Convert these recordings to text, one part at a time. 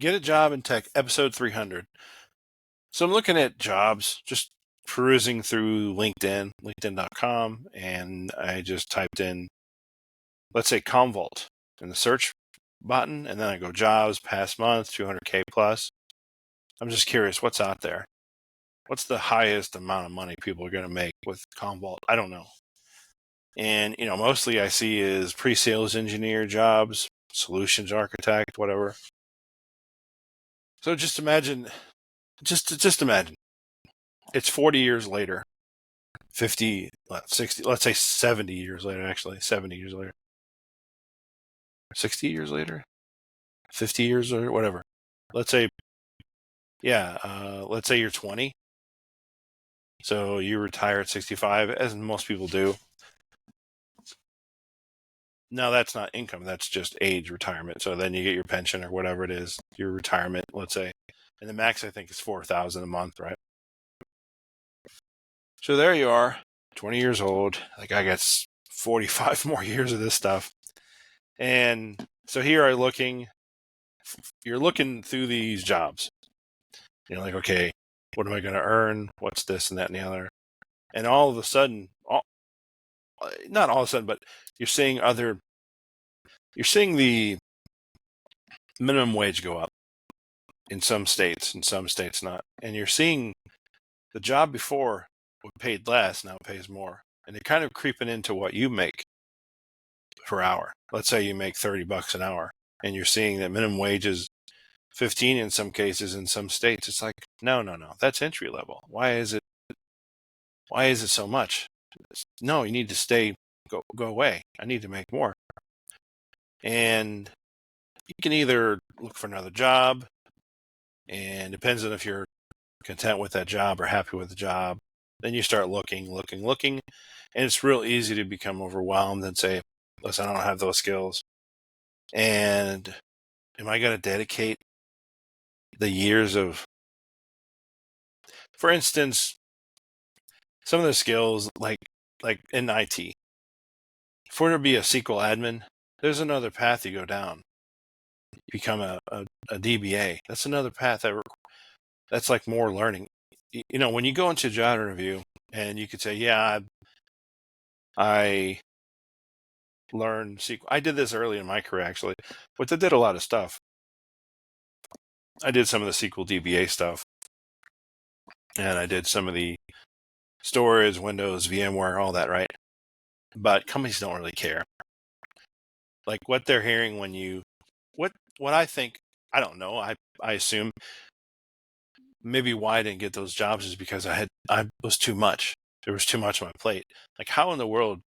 Get a job in tech, episode 300. So I'm looking at jobs, just perusing through LinkedIn, linkedin.com, and I just typed in, let's say, Commvault in the search button, and then I go jobs, past month, 200K plus. I'm just curious, what's out there? What's the highest amount of money people are going to make with Commvault? I don't know. And, mostly I see is pre-sales engineer jobs, solutions architect, whatever. So just imagine, just imagine, it's 40 years later, 50, 60, let's say 70 years later, actually, 70 years later, 60 years later, 50 years later, whatever. Let's say, let's say you're 20. So you retire at 65, as most people do. Now that's not income, that's just age retirement. So then you get your pension or whatever it is, your retirement, let's say. And the max, I think, is $4,000 a month, right? So there you are, 20 years old. Like, I got 45 more years of this stuff. And so here you're looking through these jobs. You're like, okay, what am I going to earn? What's this and that and the other? And all of a sudden, not all of a sudden, but you're seeing the minimum wage go up in some states not. And you're seeing the job before paid less, now it pays more. And they're kind of creeping into what you make per hour. Let's say you make $30 an hour, and you're seeing that minimum wage is 15 in some cases in some states. It's like, no, that's entry level. Why is it so much? No, you need to go away. I need to make more. And you can either look for another job, and depends on if you're content with that job or happy with the job. Then you start looking, and it's real easy to become overwhelmed and say, listen, I don't have those skills. And am I going to dedicate the years of, for instance, some of the skills like in IT, if we're to be a SQL admin, there's another path you go down. You become a DBA. That's another path that's like more learning. When you go into a job interview and you could say, yeah, I learned SQL. I did this early in my career, actually, but I did a lot of stuff. I did some of the SQL DBA stuff, and I did some of the storage, Windows, VMware, all that, right? But companies don't really care. Like, what they're hearing when you, what I think, I don't know, I assume maybe why I didn't get those jobs is because I was too much. There was too much on my plate. Like, how in the world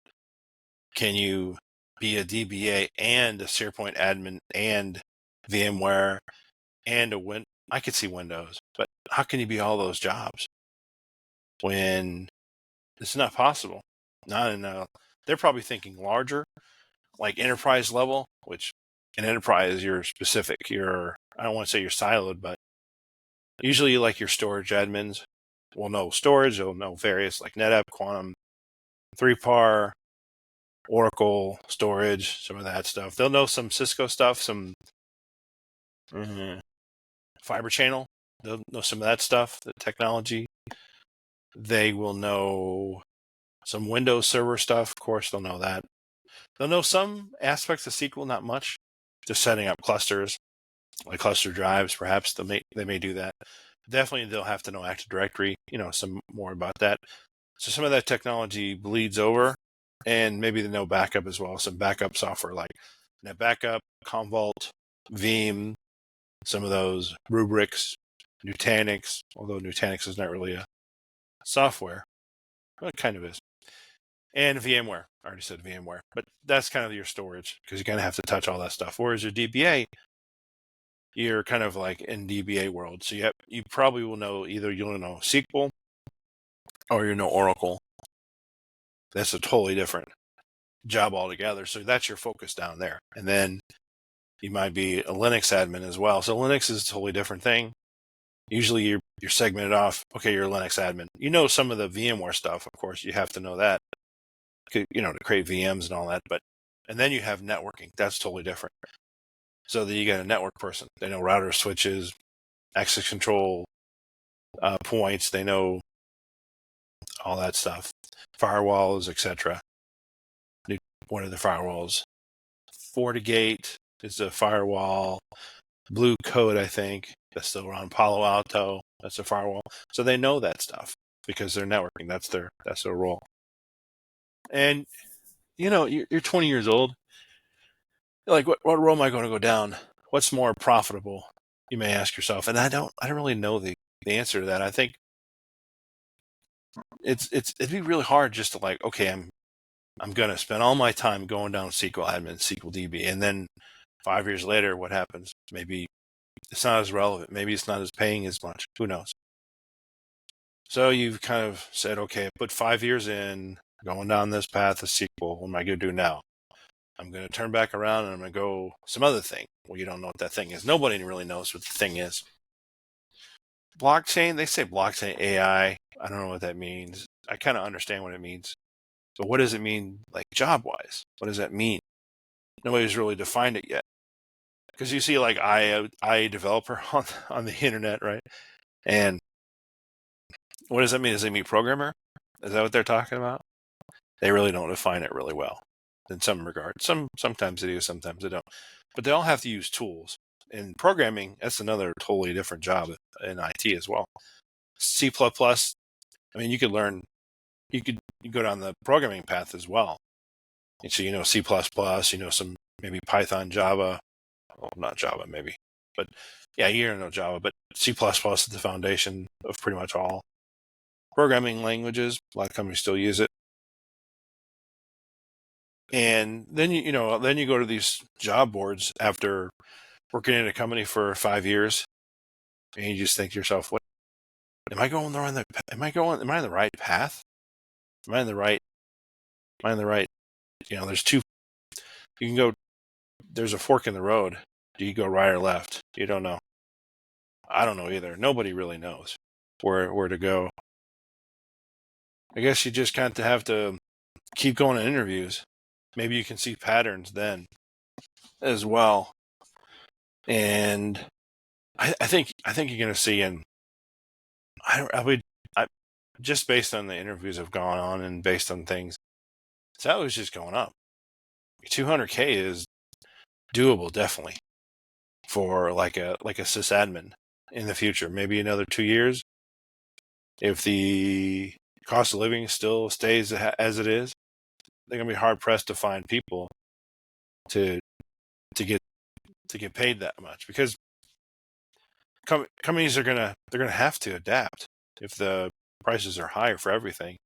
can you be a DBA and a SharePoint admin and VMware and I could see Windows, but how can you be all those jobs when it's not possible? Not in they're probably thinking larger, like enterprise level, which in enterprise you're specific. I don't want to say you're siloed, but usually like your storage admins will know storage, they'll know various like NetApp, Quantum, 3PAR, Oracle, storage, some of that stuff. They'll know some Cisco stuff, some fiber channel. They'll know some of that stuff, the technology. They will know some Windows Server stuff. Of course, they'll know that. They'll know some aspects of SQL, not much. Just setting up clusters, like cluster drives, perhaps they may do that. Definitely, they'll have to know Active Directory, some more about that. So some of that technology bleeds over, and maybe they know backup as well. Some backup software like NetBackup, Commvault, Veeam, some of those Rubrics, Nutanix, although Nutanix is not really a software. Well, it kind of is. And VMware. I already said VMware. But that's kind of your storage, because you're going to have to touch all that stuff. Whereas your DBA, you're kind of like in DBA world. So you probably will know you'll know SQL or you know Oracle. That's a totally different job altogether. So that's your focus down there. And then you might be a Linux admin as well. So Linux is a totally different thing. Usually you're segmented off. Okay, you're a Linux admin. You know some of the VMware stuff, of course. You have to know that, to create VMs and all that. And then you have networking. That's totally different. So then you got a network person. They know router switches, access control points. They know all that stuff, firewalls, etc. What are the firewalls? FortiGate is a firewall. Blue Code, I think, that's still around. Palo Alto, that's a firewall. So they know that stuff because they're networking. That's their role. And you're 20 years old. You're like, what role am I going to go down? What's more profitable? You may ask yourself. And I don't really know the answer to that. I think it'd be really hard just to like, okay, I'm going to spend all my time going down SQL admin, SQL DB, and then 5 years later, what happens? Maybe it's not as relevant. Maybe it's not as paying as much. Who knows? So you've kind of said, okay, I put 5 years in, going down this path of SQL. What am I going to do now? I'm going to turn back around and I'm going to go some other thing. Well, you don't know what that thing is. Nobody really knows what the thing is. Blockchain, they say blockchain AI. I don't know what that means. I kind of understand what it means. But what does it mean, like job-wise? What does that mean? Nobody's really defined it yet. Because you see, like I developer on the internet, right? And what does that mean? Does it mean programmer? Is that what they're talking about? They really don't define it really well in some regard. Sometimes they do, sometimes they don't. But they all have to use tools. In programming, that's another totally different job in IT as well. C++, I mean, you could go down the programming path as well. And so C++, some maybe Python, Java. Well, not Java, maybe. But yeah, you don't know Java, but C++ is the foundation of pretty much all programming languages. A lot of companies still use it. And then you go to these job boards after working in a company for 5 years, and you just think to yourself, "What am I going on the? Am I on the right path? Am I in the right? Am I in the right? There's two. You can go. There's a fork in the road. Do you go right or left? You don't know. I don't know either. Nobody really knows where to go. I guess you just kind of have to keep going to interviews. Maybe you can see patterns then as well. And I think you're going to see, and I just based on the interviews have gone on and based on things, salary's just going up. 200K is doable, definitely, for like a sysadmin in the future. Maybe another 2 years, if the cost of living still stays as it is, they're gonna be hard pressed to find people to get paid that much, because companies they're gonna have to adapt. If the prices are higher for everything,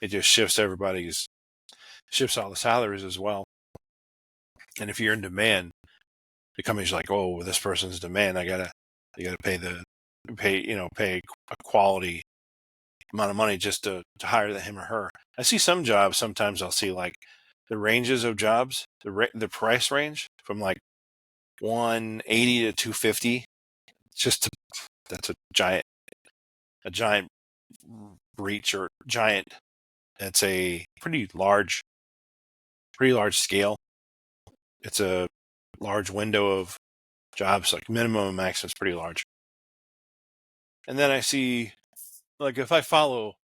it just shifts all the salaries as well. And if you're in demand, the company's like, oh, this person's demand, you gotta pay a quality amount of money just to hire him or her. I see some jobs, sometimes I'll see like the ranges of jobs, the price range from like 180 to 250. That's a giant reach, or giant. It's a pretty large scale. It's a large window of jobs, like minimum and maximum is pretty large. And then I see, like, if I follow,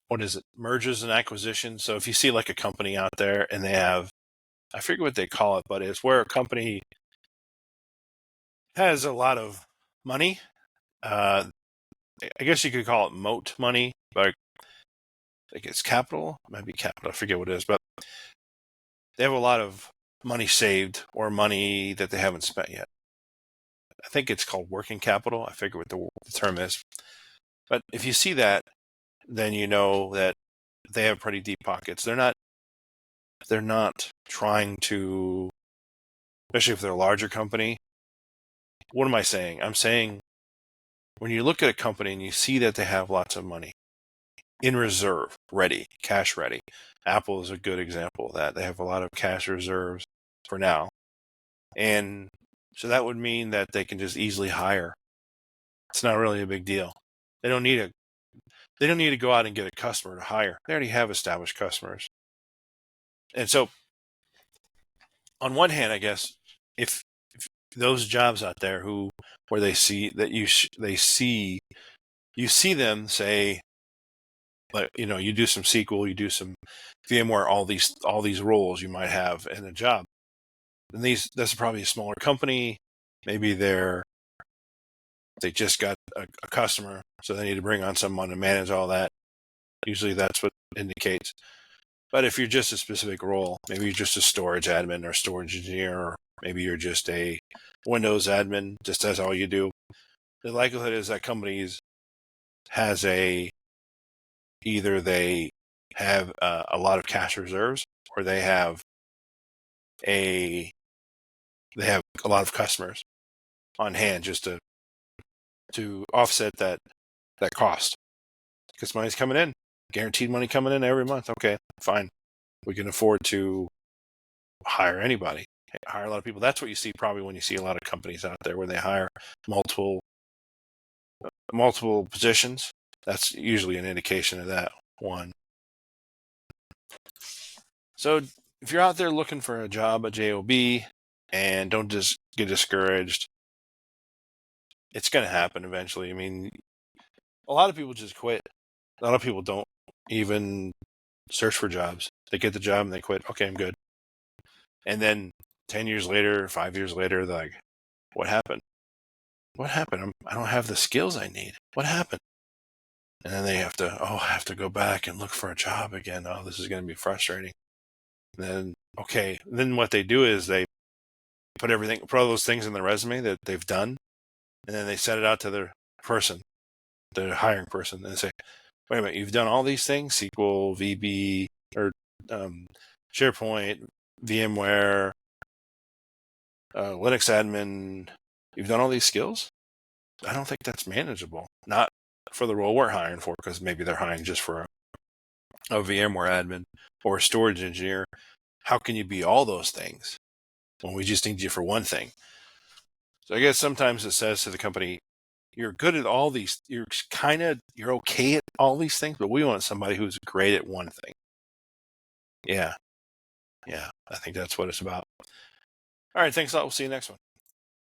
what is it, mergers and acquisitions. So if you see like a company out there and they have, I forget what they call it, but it's where a company has a lot of money. I guess you could call it moat money, but I think it's capital. It might be capital. I forget what it is, but they have a lot of money saved or money that they haven't spent yet. I think it's called working capital. I forget what the term is. But if you see that, then you know that they have pretty deep pockets. They're not trying to, especially if they're a larger company. What am I saying? I'm saying when you look at a company and you see that they have lots of money in reserve, ready, cash ready. Apple is a good example of that. They have a lot of cash reserves for now. And so that would mean that they can just easily hire. It's not really a big deal. They don't need to go out and get a customer to hire. They already have established customers. And so on one hand, I guess, if those jobs out there where they see that you see them say, like, you do some SQL, you do some VMware, all these roles you might have in a job. And that's probably a smaller company. Maybe they just got a customer, so they need to bring on someone to manage all that. Usually that's what it indicates. But if you're just a specific role, maybe you're just a storage admin or storage engineer, or maybe you're just a Windows admin, just that's all you do. The likelihood is that companies has either they have a lot of cash reserves, or they have a lot of customers on hand just to offset that cost, because money's coming in, guaranteed money coming in every month. Okay, fine, we can afford to hire anybody, hire a lot of people. That's what you see probably when you see a lot of companies out there where they hire multiple positions. That's usually an indication of that one. So if you're out there looking for a job, a job, and don't just get discouraged, it's going to happen eventually. I mean, a lot of people just quit. A lot of people don't even search for jobs. They get the job and they quit. Okay, I'm good. And then 10 years later, 5 years later, they're like, what happened? What happened? I don't have the skills I need. What happened? And then they have to go back and look for a job again. Oh, this is going to be frustrating. And then what they do is they put all those things in the resume that they've done, and then they send it out to the hiring person, and they say, wait a minute, you've done all these things, SQL, VB, or SharePoint, VMware, Linux admin, you've done all these skills? I don't think that's manageable. Not for the role we're hiring for, because maybe they're hiring just for a VMware admin or a storage engineer. How can you be all those things when we just need you for one thing? So I guess sometimes it says to the company, you're good at all these, you're okay at all these things, but we want somebody who's great at one thing. Yeah, I think that's what it's about. All right, thanks a lot. We'll see you next one.